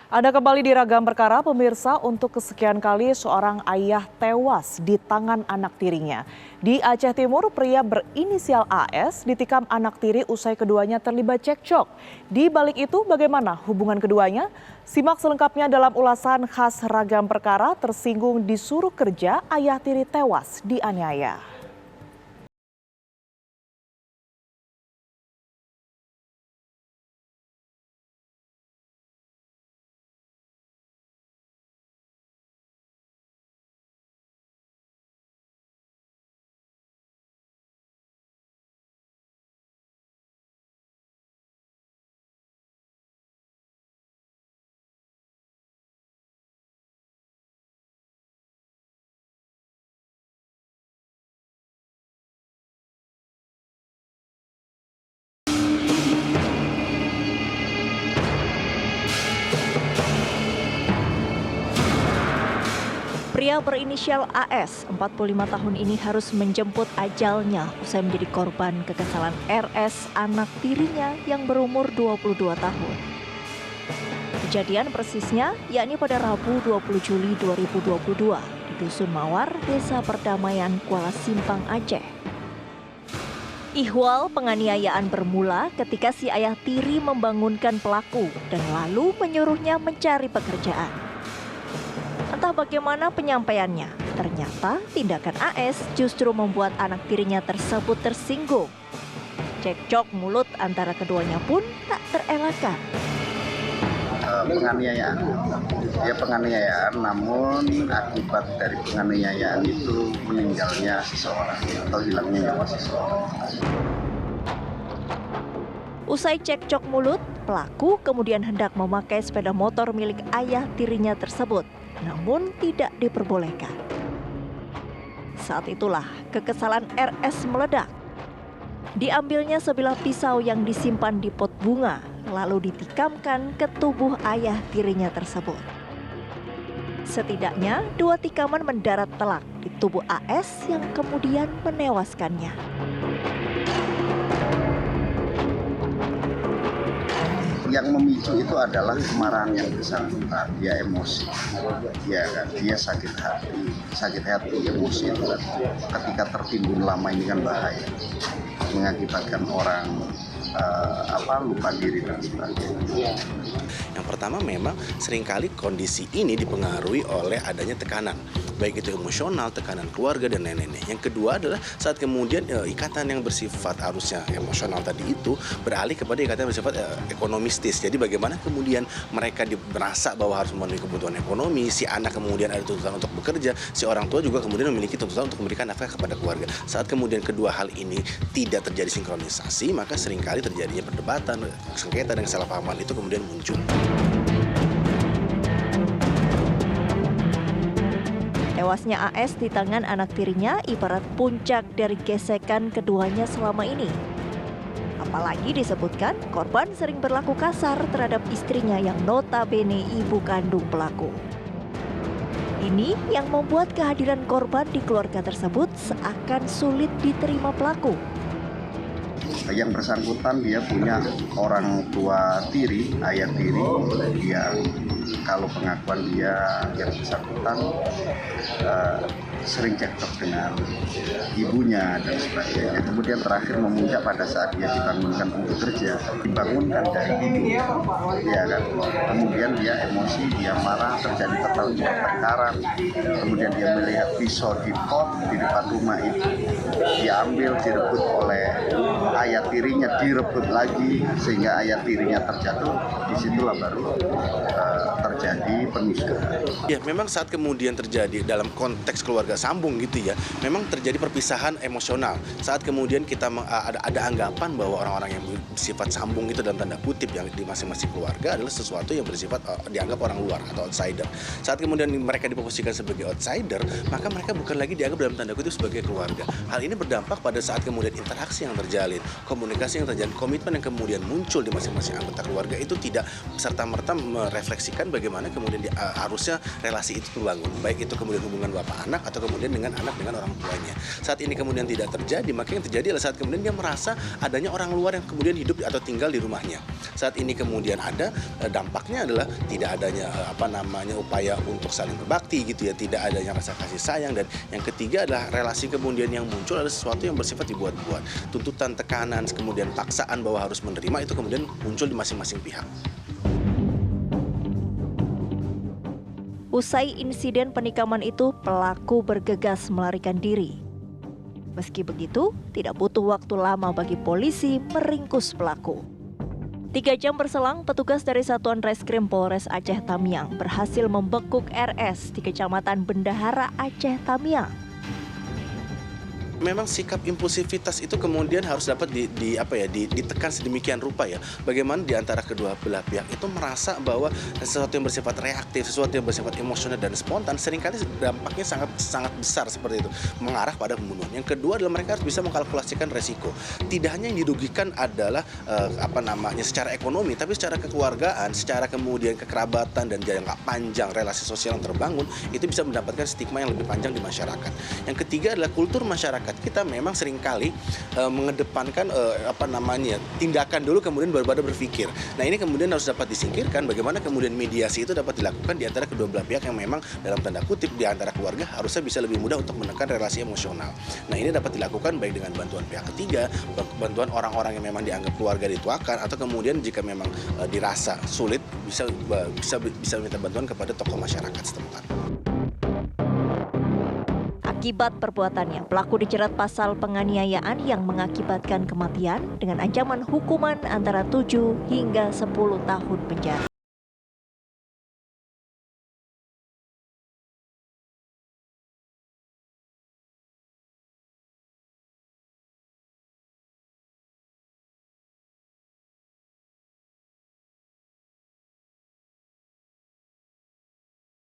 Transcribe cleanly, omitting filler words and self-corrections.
Ada kembali di Ragam Perkara, pemirsa, untuk kesekian kali seorang ayah tewas di tangan anak tirinya. Di Aceh Timur, pria berinisial AS ditikam anak tiri usai keduanya terlibat cekcok. Di balik itu, bagaimana hubungan keduanya? Simak selengkapnya dalam ulasan khas Ragam Perkara. Tersinggung disuruh kerja, ayah tiri tewas dianiaya. Pria berinisial AS, 45 tahun ini harus menjemput ajalnya usai menjadi korban kekesalan RS, anak tirinya yang berumur 22 tahun. Kejadian persisnya yakni pada Rabu 20 Juli 2022 di Dusun Mawar, Desa Perdamaian, Kuala Simpang, Aceh. Ihwal penganiayaan bermula ketika si ayah tiri membangunkan pelaku dan lalu menyuruhnya mencari pekerjaan. Entah bagaimana penyampaiannya, ternyata tindakan AS justru membuat anak tirinya tersebut tersinggung. Cekcok mulut antara keduanya pun tak terelakkan. Penganiayaan, namun akibat dari penganiayaan itu meninggalnya seseorang atau hilangnya nyawa seseorang. Usai cekcok mulut, pelaku kemudian hendak memakai sepeda motor milik ayah tirinya tersebut, namun tidak diperbolehkan. Saat itulah kekesalan RS meledak. Diambilnya sebilah pisau yang disimpan di pot bunga, lalu ditikamkan ke tubuh ayah tirinya tersebut. Setidaknya 2 tikaman mendarat telak di tubuh AS yang kemudian menewaskannya. Yang memicu itu adalah kemarahan yang bersangkutan, dia emosi, dia sakit hati, emosi itu kan. Ketika tertimbun lama ini kan bahaya, mengakibatkan orang lupa diri dan sebagainya. Yang pertama memang seringkali kondisi ini dipengaruhi oleh adanya tekanan, baik itu emosional, tekanan keluarga dan lain-lainnya. Yang kedua adalah saat kemudian ikatan yang bersifat harusnya emosional tadi itu beralih kepada ikatan yang bersifat ekonomistis. Jadi bagaimana kemudian mereka merasa bahwa harus memenuhi kebutuhan ekonomi, si anak kemudian ada tuntutan untuk bekerja, si orang tua juga kemudian memiliki tuntutan untuk memberikan nafkah kepada keluarga. Saat kemudian kedua hal ini tidak terjadi sinkronisasi, maka seringkali terjadinya perdebatan, sengketa dan kesalahpahaman itu kemudian muncul. Tewasnya AS di tangan anak tirinya ibarat puncak dari gesekan keduanya selama ini. Apalagi disebutkan korban sering berlaku kasar terhadap istrinya yang notabene ibu kandung pelaku. Ini yang membuat kehadiran korban di keluarga tersebut seakan sulit diterima pelaku. Yang bersangkutan dia punya orang tua tiri, ayah tiri, yang kalau pengakuan dia yang bersangkutan sering cekcok dengan ibunya dan sebagainya. Kemudian terakhir memuncak pada saat dia dibangunkan untuk kerja, dibangunkan dari tidur, ya kan. Kemudian dia emosi, dia marah, terjadi pertengkaran. Kemudian dia melihat pisau di pot di depan rumah itu, diambil, direbut oleh ayah tirinya, direbut lagi sehingga ayah tirinya terjatuh. Disitulah baru terjadi penusukan. Ya, memang saat kemudian terjadi dalam konteks keluarga sambung gitu ya, memang terjadi perpisahan emosional. Saat kemudian kita ada anggapan bahwa orang-orang yang bersifat sambung itu dalam tanda kutip yang di masing-masing keluarga adalah sesuatu yang bersifat dianggap orang luar atau outsider. Saat kemudian mereka diposisikan sebagai outsider, maka mereka bukan lagi dianggap dalam tanda kutip sebagai keluarga. Hal ini berdampak pada saat kemudian interaksi yang terjalin, komunikasi yang terjalin, komitmen yang kemudian muncul di masing-masing anggota keluarga itu tidak serta-merta merefleksikan menginginkan bagaimana kemudian harusnya relasi itu terbangun, baik itu kemudian hubungan bapak anak atau kemudian dengan anak dengan orang tuanya. Saat ini kemudian tidak terjadi, maka yang terjadi adalah saat kemudian dia merasa adanya orang luar yang kemudian hidup atau tinggal di rumahnya. Saat ini kemudian ada dampaknya adalah tidak adanya upaya untuk saling berbakti gitu ya, tidak adanya rasa kasih sayang, dan yang ketiga adalah relasi kemudian yang muncul adalah sesuatu yang bersifat dibuat-buat. Tuntutan, tekanan, kemudian paksaan bahwa harus menerima itu kemudian muncul di masing-masing pihak. Usai insiden penikaman itu, pelaku bergegas melarikan diri. Meski begitu, tidak butuh waktu lama bagi polisi meringkus pelaku. 3 jam berselang, petugas dari Satuan Reskrim Polres Aceh Tamiang berhasil membekuk RS di Kecamatan Bendahara, Aceh Tamiang. Memang sikap impulsivitas itu kemudian harus dapat ditekan sedemikian rupa ya. Bagaimana di antara kedua belah pihak itu merasa bahwa sesuatu yang bersifat reaktif, sesuatu yang bersifat emosional dan spontan seringkali dampaknya sangat besar seperti itu, mengarah pada pembunuhan. Yang kedua adalah mereka harus bisa mengkalkulasikan resiko. Tidak hanya yang dirugikan adalah secara ekonomi, tapi secara kekeluargaan, secara kemudian kekerabatan dan jangka panjang relasi sosial yang terbangun itu bisa mendapatkan stigma yang lebih panjang di masyarakat. Yang ketiga adalah kultur masyarakat. Kita memang seringkali mengedepankan tindakan dulu kemudian baru berpikir. Nah, ini kemudian harus dapat disingkirkan. Bagaimana kemudian mediasi itu dapat dilakukan di antara kedua belah pihak yang memang dalam tanda kutip di antara keluarga harusnya bisa lebih mudah untuk menekan relasi emosional. Nah, ini dapat dilakukan baik dengan bantuan pihak ketiga, bantuan orang-orang yang memang dianggap keluarga dituakan, atau kemudian jika memang dirasa sulit bisa minta bantuan kepada tokoh masyarakat setempat. Akibat perbuatannya, pelaku dijerat pasal penganiayaan yang mengakibatkan kematian dengan ancaman hukuman antara 7 hingga 10 tahun penjara.